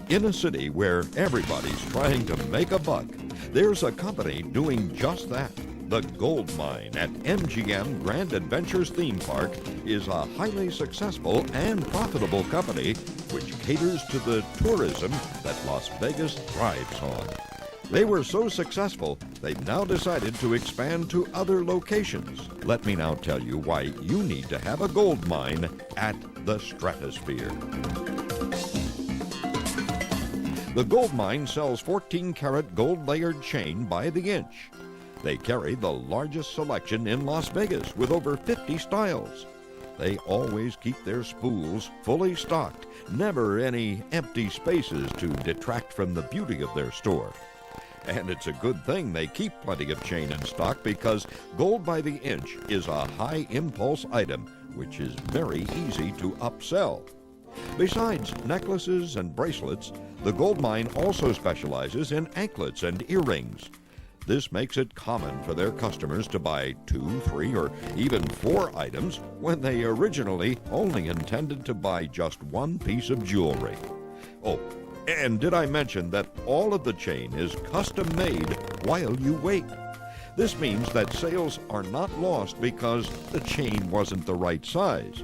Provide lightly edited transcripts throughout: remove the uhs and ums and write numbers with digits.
In a city where everybody's trying to make a buck, there's a company doing just that. The Gold Mine at MGM Grand Adventures Theme Park is a highly successful and profitable company which caters to the tourism that Las Vegas thrives on. They were so successful, they've now decided to expand to other locations. Let me now tell you why you need to have a gold mine at the Stratosphere. The Gold Mine sells 14-karat gold-layered chain by the inch. They carry the largest selection in Las Vegas with over 50 styles. They always keep their spools fully stocked, never any empty spaces to detract from the beauty of their store. And it's a good thing they keep plenty of chain in stock because gold by the inch is a high impulse item, which is very easy to upsell. Besides necklaces and bracelets, the Gold Mine also specializes in anklets and earrings. This makes it common for their customers to buy 2, 3, or even 4 items when they originally only intended to buy just one piece of jewelry. Oh, and did I mention that all of the chain is custom made while you wait? This means that sales are not lost because the chain wasn't the right size.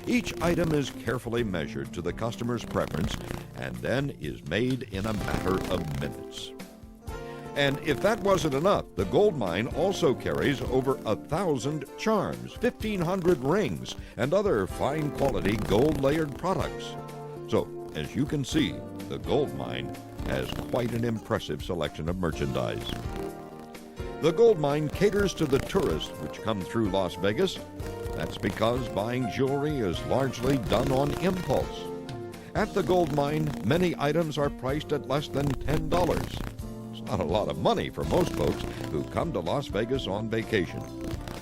Each item is carefully measured to the customer's preference and then is made in a matter of minutes. And if that wasn't enough, the Gold Mine also carries over 1,000 charms, 1,500 rings, and other fine quality gold-layered products. So, as you can see, the Gold Mine has quite an impressive selection of merchandise. The Gold Mine caters to the tourists which come through Las Vegas. That's because buying jewelry is largely done on impulse. At the Gold Mine, many items are priced at less than $10. It's not a lot of money for most folks who come to Las Vegas on vacation.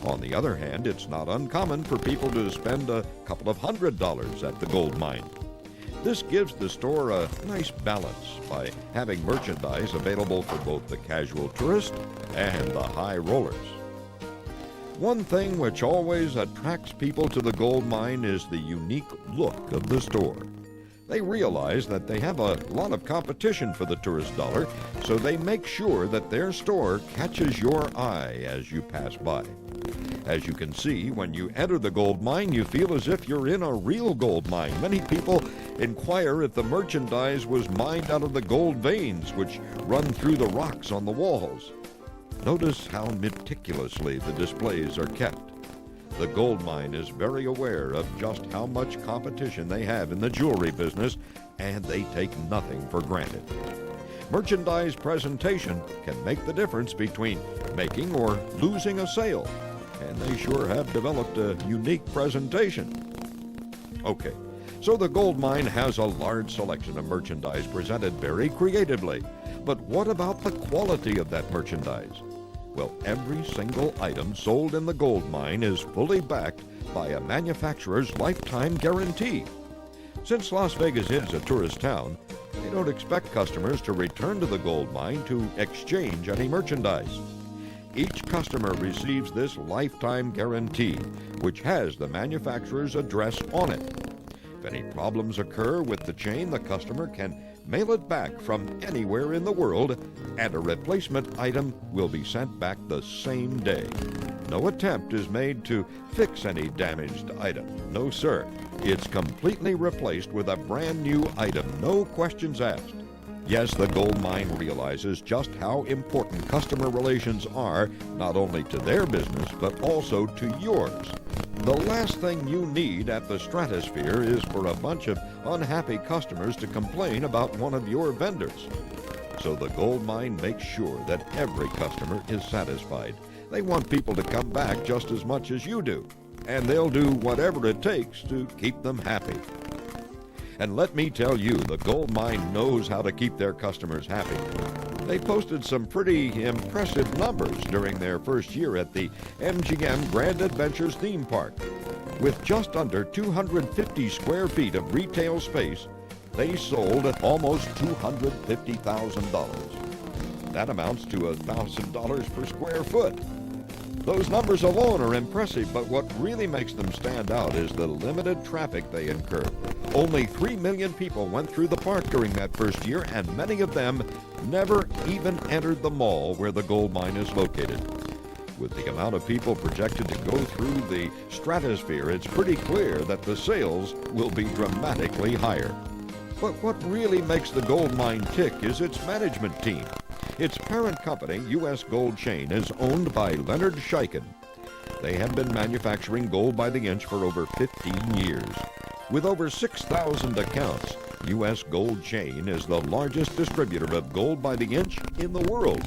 On the other hand, it's not uncommon for people to spend a couple of $100s at the Gold Mine. This gives the store a nice balance by having merchandise available for both the casual tourist and the high rollers. One thing which always attracts people to the Gold Mine is the unique look of the store. They realize that they have a lot of competition for the tourist dollar, so they make sure that their store catches your eye as you pass by. As you can see, when you enter the Gold Mine, you feel as if you're in a real gold mine. Many people inquire if the merchandise was mined out of the gold veins which run through the rocks on the walls. Notice how meticulously the displays are kept. The Gold Mine is very aware of just how much competition they have in the jewelry business, and they take nothing for granted. Merchandise presentation can make the difference between making or losing a sale, and they sure have developed a unique presentation. Okay, so the Gold Mine has a large selection of merchandise presented very creatively. But what about the quality of that merchandise? Well, every single item sold in the Gold Mine is fully backed by a manufacturer's lifetime guarantee. Since Las Vegas is a tourist town, they don't expect customers to return to the Gold Mine to exchange any merchandise. Each customer receives this lifetime guarantee, which has the manufacturer's address on it. If any problems occur with the chain, the customer can mail it back from anywhere in the world, and a replacement item will be sent back the same day. No attempt is made to fix any damaged item. No, sir. It's completely replaced with a brand new item, no questions asked. Yes, the Gold Mine realizes just how important customer relations are, not only to their business, but also to yours. The last thing you need at the Stratosphere is for a bunch of unhappy customers to complain about one of your vendors. So the Gold Mine makes sure that every customer is satisfied. They want people to come back just as much as you do, and they'll do whatever it takes to keep them happy. And let me tell you, the Gold Mine knows how to keep their customers happy. They posted some pretty impressive numbers during their first year at the MGM Grand Adventures theme park. With just under 250 square feet of retail space, they sold almost $250,000. That amounts to $1,000 per square foot. Those numbers alone are impressive, but what really makes them stand out is the limited traffic they incur. Only 3 million people went through the park during that first year, and many of them never even entered the mall where the gold mine is located. With the amount of people projected to go through the stratosphere, it's pretty clear that the sales will be dramatically higher. But what really makes the gold mine tick is its management team. Its parent company, U.S. Gold Chain, is owned by Leonard Scheichen. They have been manufacturing gold by the inch for over 15 years. With over 6,000 accounts, U.S. Gold Chain is the largest distributor of gold by the inch in the world.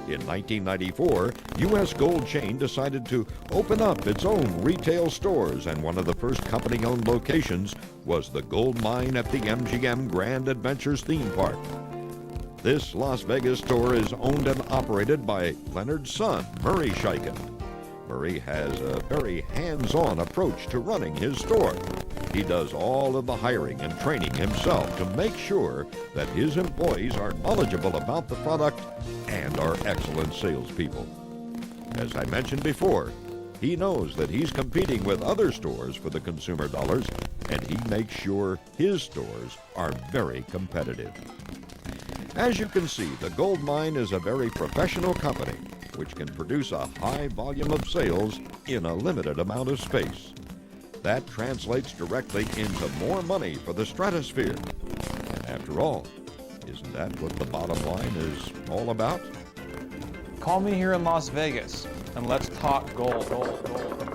In 1994, U.S. Gold Chain decided to open up its own retail stores, and one of the first company-owned locations was the gold mine at the MGM Grand Adventures theme park. This Las Vegas store is owned and operated by Leonard's son, Murray Scheichen. Murray has a very hands-on approach to running his store. He does all of the hiring and training himself to make sure that his employees are knowledgeable about the product and are excellent salespeople. As I mentioned before, he knows that he's competing with other stores for the consumer dollars, and he makes sure his stores are very competitive. As you can see, the gold mine is a very professional company which can produce a high volume of sales in a limited amount of space. That translates directly into more money for the stratosphere. And after all, isn't that what the bottom line is all about? Call me here in Las Vegas and let's talk gold.